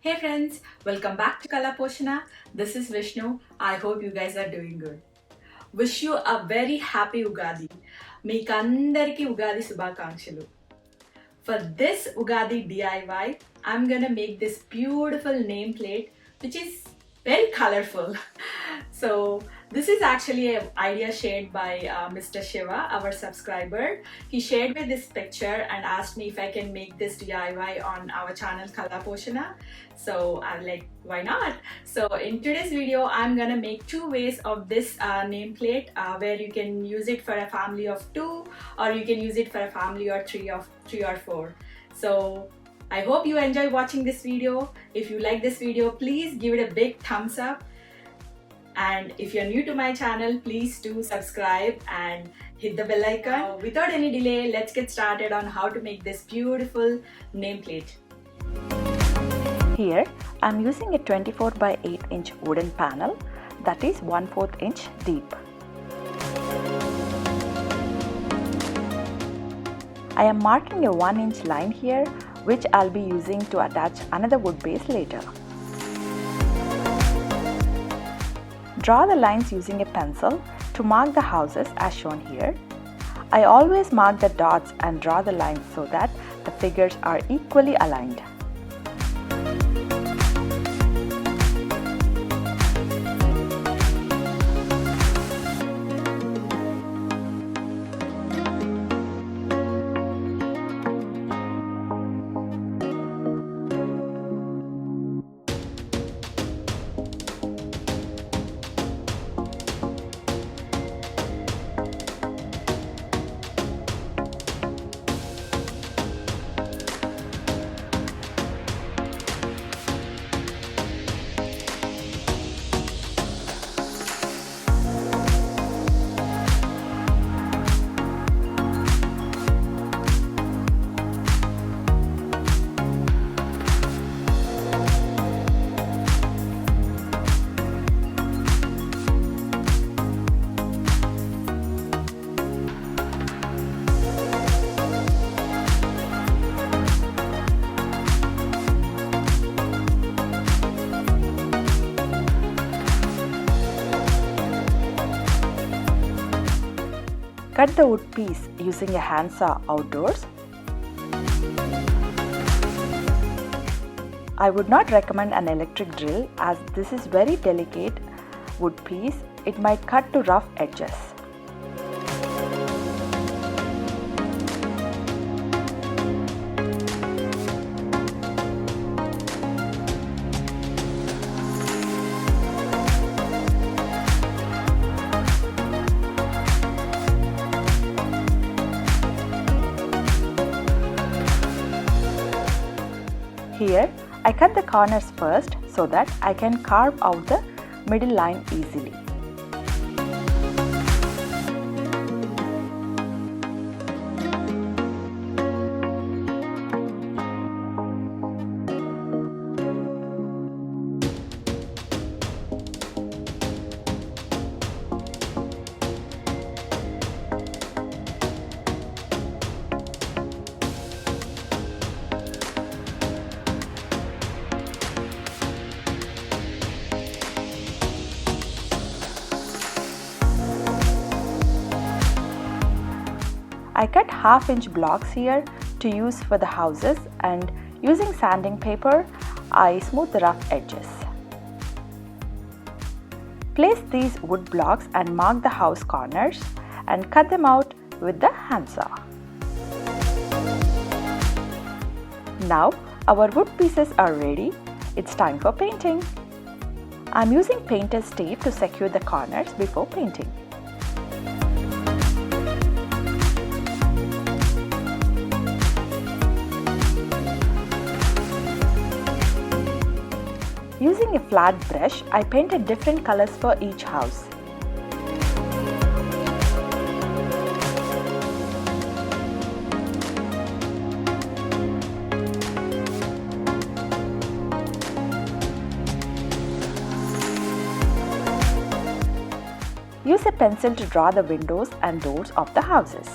Hey friends, welcome back to Kala Poshana. This is Vishnu. I hope you guys are doing good. Wish you a very happy Ugadi. Meekandariki Ugadi Subhakankshulu. For this Ugadi DIY, I'm gonna make this beautiful nameplate which is very colorful. So this is actually an idea shared by Mr. Shiva, our subscriber. He shared me this picture and asked me if I can make this DIY on our channel Kala Poshana. So I'm like, why not? So in today's video, I'm gonna make two ways of this nameplate where you can use it for a family of 2 or you can use it for a family or 3 or 4. So I hope you enjoy watching this video. If you like this video, please give it a big thumbs up. And if you're new to my channel, please do subscribe and hit the bell icon. Without any delay, let's get started on how to make this beautiful nameplate. Here, I'm using a 24 by 8 inch wooden panel that is 1/4 inch deep. I am marking a 1 inch line here, which I'll be using to attach another wood base later. Draw the lines using a pencil to mark the houses as shown here. I always mark the dots and draw the lines so that the figures are equally aligned. Cut the wood piece using a handsaw outdoors. I would not recommend an electric drill as this is very delicate wood piece. It might cut to rough edges. Here, I cut the corners first so that I can carve out the middle line easily. I cut 1/2 inch blocks here to use for the houses, and using sanding paper, I smooth the rough edges. Place these wood blocks and mark the house corners and cut them out with the handsaw. Now our wood pieces are ready. It's time for painting. I'm using painter's tape to secure the corners before painting. Using a flat brush, I painted different colors for each house. Use a pencil to draw the windows and doors of the houses.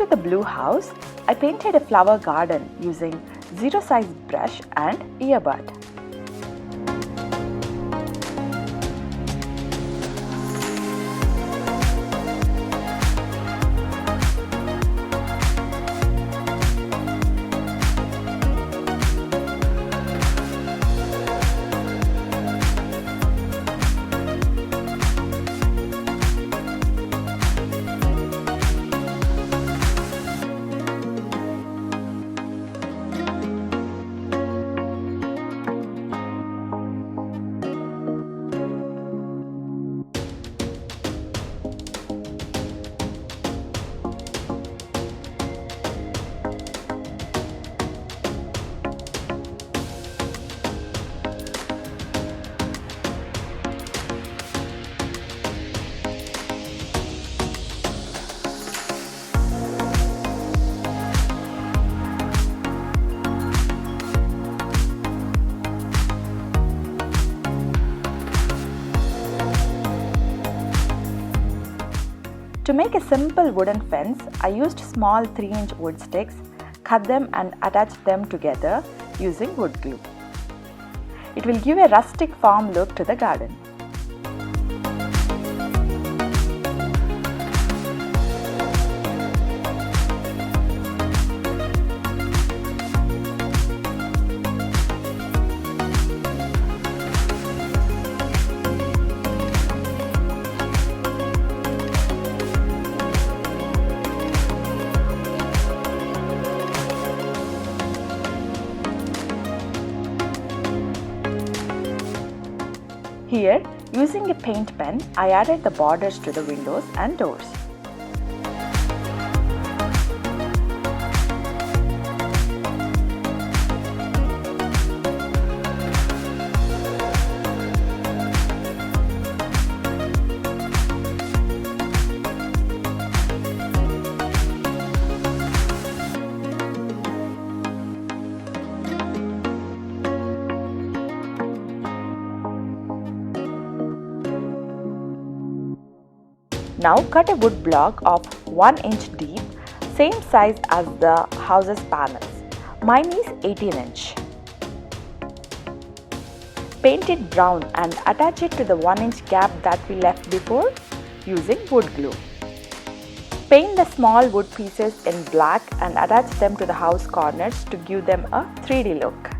After the blue house, I painted a flower garden using zero size brush and earbud. To make a simple wooden fence, I used small 3-inch wood sticks, cut them and attached them together using wood glue. It will give a rustic farm look to the garden. Here, using a paint pen, I added the borders to the windows and doors. Now cut a wood block of 1 inch deep, same size as the house's panels. Mine is 18 inch. Paint it brown and attach it to the 1 inch gap that we left before using wood glue. Paint the small wood pieces in black and attach them to the house corners to give them a 3D look.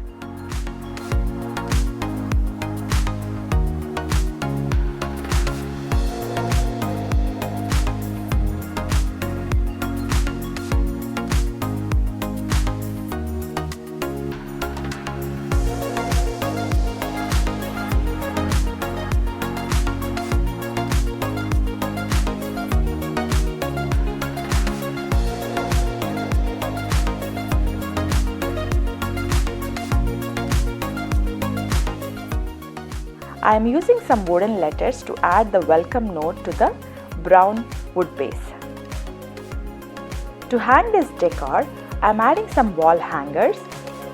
I am using some wooden letters to add the welcome note to the brown wood base. To hang this decor, I am adding some wall hangers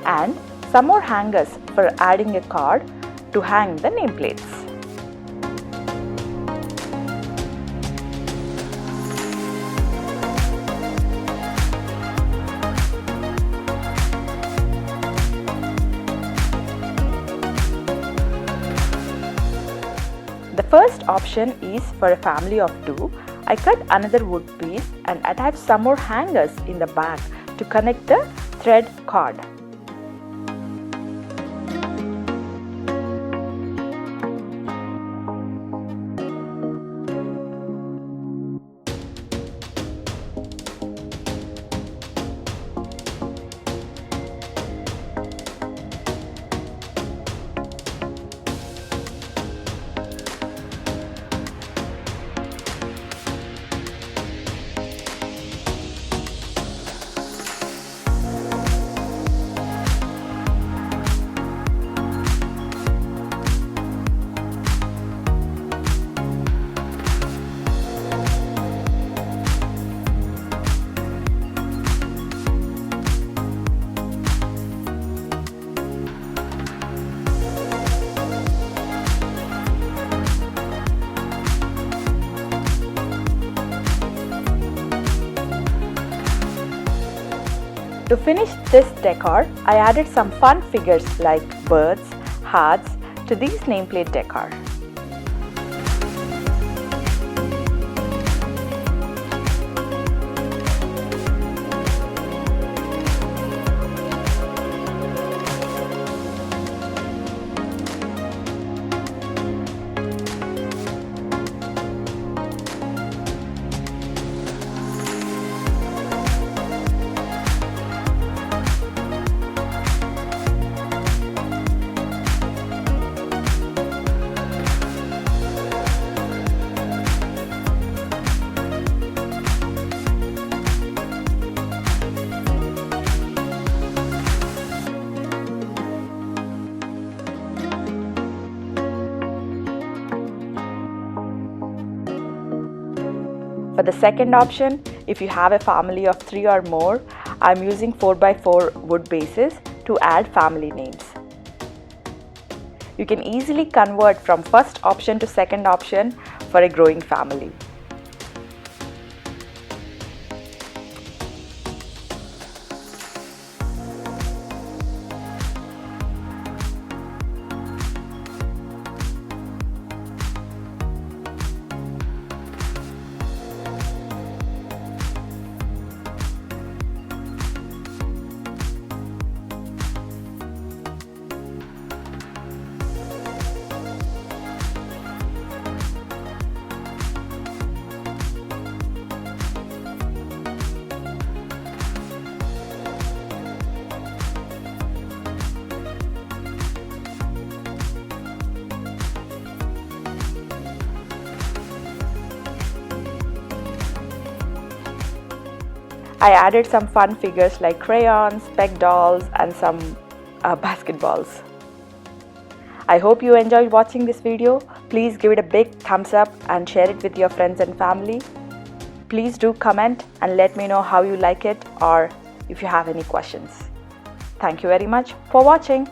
and some more hangers for adding a card to hang the nameplates. The first option is for a family of 2. I cut another wood piece and attach some more hangers in the back to connect the thread cord. To finish this decor, I added some fun figures like birds, hearts to these nameplate decor. For the second option, if you have a family of 3 or more, I'm using 4x4 wood bases to add family names. You can easily convert from first option to second option for a growing family. I added some fun figures like crayons, peg dolls and some basketballs. I hope you enjoyed watching this video. Please give it a big thumbs up and share it with your friends and family. Please do comment and let me know how you like it or if you have any questions. Thank you very much for watching.